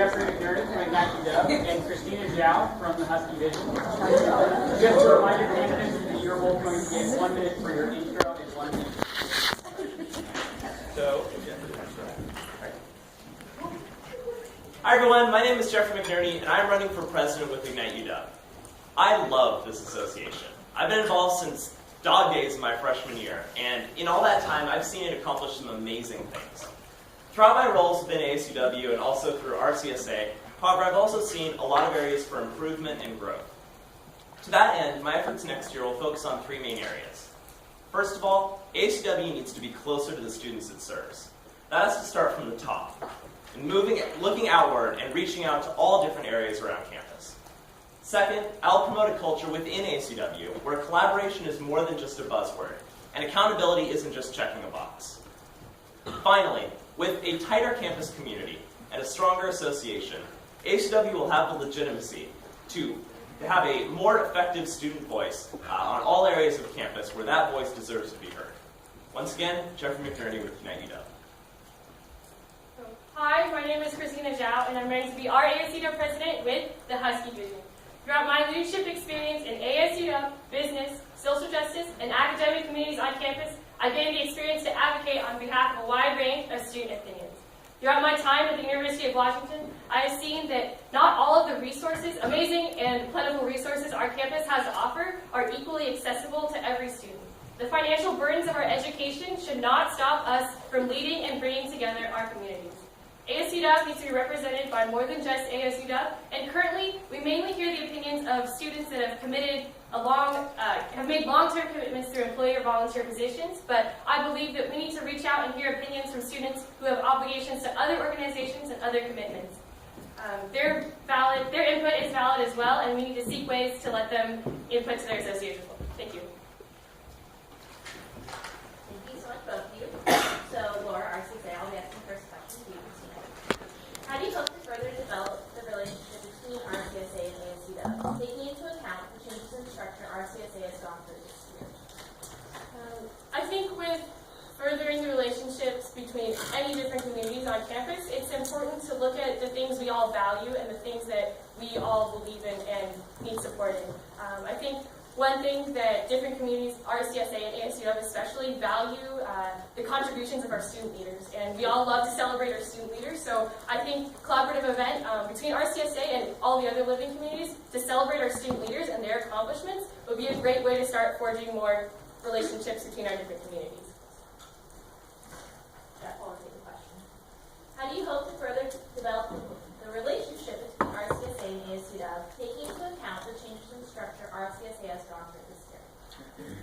Jeffrey McNerney from ASUW and Christina Zhao from the Husky Vision. Just a reminder, candidates, that you're both going to get 1 minute for your intro and 1 minute. Hi everyone, my name is Jeffrey McNerney and I'm running for president with Ignite UW. I love this association. I've been involved since dog days of my freshman year, and in all that time I've seen it accomplish some amazing things. Throughout my roles within ASUW and also through RCSA, however, I've also seen a lot of areas for improvement and growth. To that end, my efforts next year will focus on 3 main areas. First of all, ASUW needs to be closer to the students it serves. That has to start from the top, and looking outward and reaching out to all different areas around campus. Second, I'll promote a culture within ASUW where collaboration is more than just a buzzword, and accountability isn't just checking a box. Finally, with a tighter campus community and a stronger association, ASUW will have the legitimacy to have a more effective student voice on all areas of campus where that voice deserves to be heard. Once again, Jeffrey McNerney with Ignite UW. Hi, my name is Christina Zhao, and I'm running to be our ASUW president with the Husky Vision. Throughout my leadership experience in ASUW, business, social justice, and academic communities on campus, I've gained the experience to advocate on behalf of a wide range of student opinions. Throughout my time at the University of Washington, I have seen that not all of the resources, amazing and plentiful resources our campus has to offer, are equally accessible to every student. The financial burdens of our education should not stop us from leading and bringing together our communities. ASUW needs to be represented by more than just ASUW, and currently we mainly hear the opinions of students that have made long-term commitments through employee or volunteer positions, but I believe that we need to reach out and hear opinions from students who have obligations to other organizations and other commitments. Their input is valid as well, and we need to seek ways to let them input to their association. Thank you. Thank you so much, both of you. So, Laura, RCSA, I'll be asking the first question to you, Christina. How do you hope to further develop the relationship between RCSA and ASUW, taking into account the changes in structure RCSA has gone through this year? I think with furthering the relationships between any different communities on campus, it's important to look at the things we all value and the things that we all believe in and need supporting. I think one thing that different communities, RCSA and ASUW especially, value the contributions of our student leaders. And we all love to celebrate our student leaders, so I think collaborative event between RCSA and all the other living communities to celebrate our student leaders and their accomplishments would be a great way to start forging more relationships between our different communities. That follows the question. How do you hope to further develop the relationship between RCSA and ASUW, taking into account the changes in structure RCSA has gone through this year?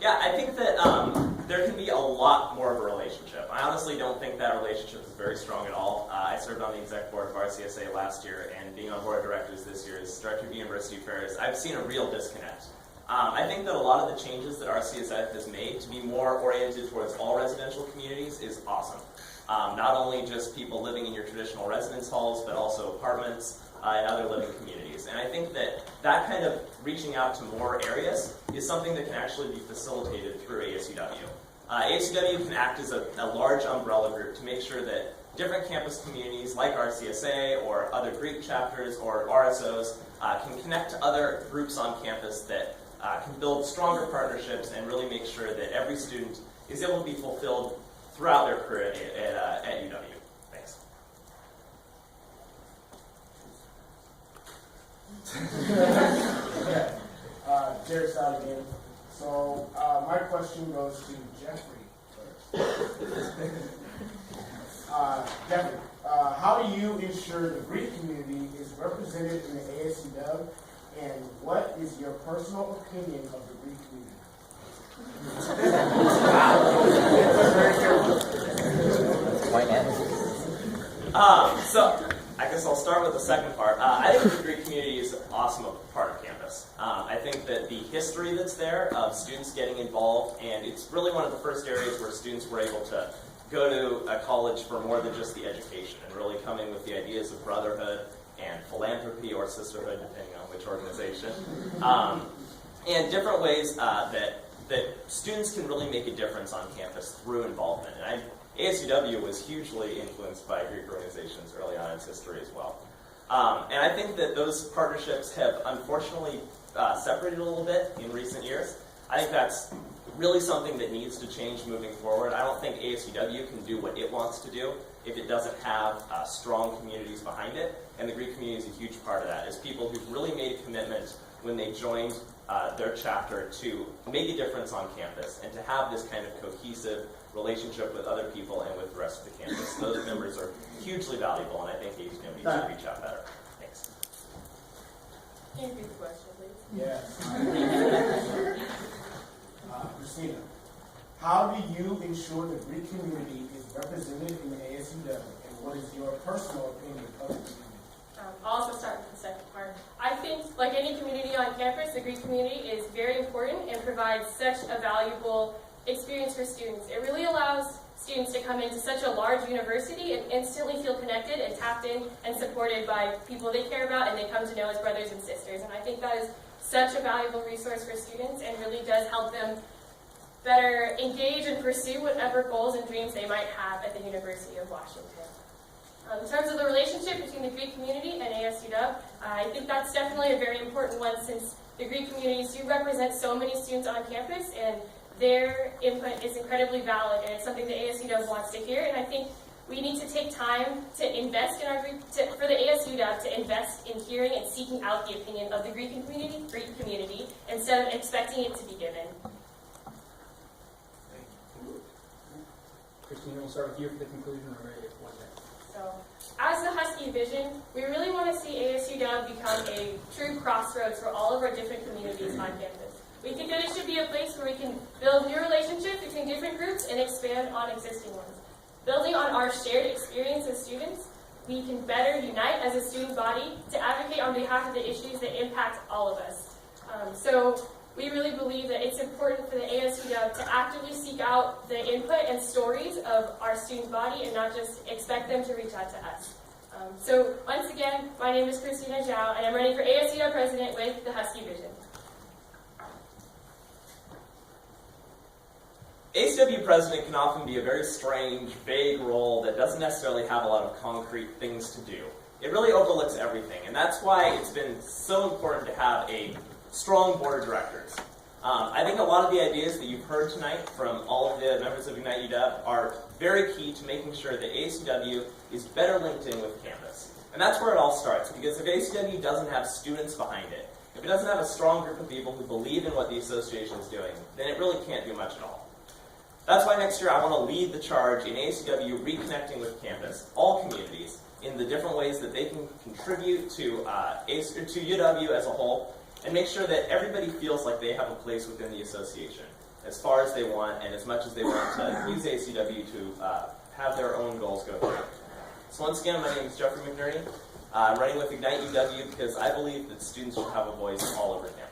Yeah, I think that there can be a lot more of a relationship. I honestly don't think that relationship is very strong at all. I served on the exec board of RCSA last year, and being on board of directors this year as director of university affairs, I've seen a real disconnect. I think that a lot of the changes that RCSA has made to be more oriented towards all residential communities is awesome. Not only just people living in your traditional residence halls, but also apartments and other living communities. And I think that that kind of reaching out to more areas is something that can actually be facilitated through ASUW. ASUW can act as a large umbrella group to make sure that different campus communities like RCSA or other Greek chapters or RSOs can connect to other groups on campus that can build stronger partnerships and really make sure that every student is able to be fulfilled throughout their career at UW. Thanks. Jared Stott again. So my question goes to Jeffrey first. Jeffrey, how do you ensure the Greek community is represented in the ASUW, and what is your personal opinion of the Greek community? So I guess I'll start with the second part. I think the Greek community is an awesome part of campus. I think that the history that's there of students getting involved, and it's really one of the first areas where students were able to go to a college for more than just the education and really come in with the ideas of brotherhood and philanthropy or sisterhood, depending on which organization, and different ways that students can really make a difference on campus through involvement. And ASUW was hugely influenced by Greek organizations early on in its history as well. And I think that those partnerships have unfortunately separated a little bit in recent years. I think that's really something that needs to change moving forward. I don't think ASUW can do what it wants to do if it doesn't have strong communities behind it. And the Greek community is a huge part of that, as people who've really made a commitment when they joined their chapter to make a difference on campus and to have this kind of cohesive relationship with other people and with the rest of the campus. Those members are hugely valuable, and I think ASUW needs to reach out better. Thanks. Can you repeat the question, please? Yes. Christina, how do you ensure the Greek community is represented in the ASUW, and what is your personal opinion of the community? I'll also start with the second part. I think, like any community on campus, the Greek community is very important and provides such a valuable experience for students. It really allows students to come into such a large university and instantly feel connected and tapped in and supported by people they care about and they come to know as brothers and sisters. And I think that is such a valuable resource for students and really does help them better engage and pursue whatever goals and dreams they might have at the University of Washington. In terms of the relationship between the Greek community and ASUW, I think that's definitely a very important one, since the Greek communities do represent so many students on campus, and their input is incredibly valid, and it's something the ASUW wants to hear. And I think we need to take time to invest in our for the ASUW to invest in hearing and seeking out the opinion of the Greek community, instead of expecting it to be given. Christina, we'll start with you for the conclusion. We're ready for one second. So, as the Husky vision, we really want to see ASUW become a true crossroads for all of our different communities on campus. We think that it should be a place where we can build new relationships between different groups and expand on existing ones. Building on our shared experience as students, we can better unite as a student body to advocate on behalf of the issues that impact all of us. So we really believe that it's important for the ASUW to actively seek out the input and stories of our student body and not just expect them to reach out to us. So once again, my name is Christina Zhao, and I'm running for ASUW President with the Husky Vision. ASUW president can often be a very strange, vague role that doesn't necessarily have a lot of concrete things to do. It really overlooks everything, and that's why it's been so important to have a strong board of directors. I think a lot of the ideas that you've heard tonight from all of the members of Ignite UW are very key to making sure that ASUW is better linked in with campus. And that's where it all starts, because if ASUW doesn't have students behind it, if it doesn't have a strong group of people who believe in what the association is doing, then it really can't do much at all. That's why next year I want to lead the charge in ASUW reconnecting with campus, all communities, in the different ways that they can contribute to UW as a whole, and make sure that everybody feels like they have a place within the association, as far as they want and as much as they want to use ASUW to have their own goals go through. So once again, my name is Jeffrey McNerney. I'm running with Ignite UW because I believe that students should have a voice all over campus.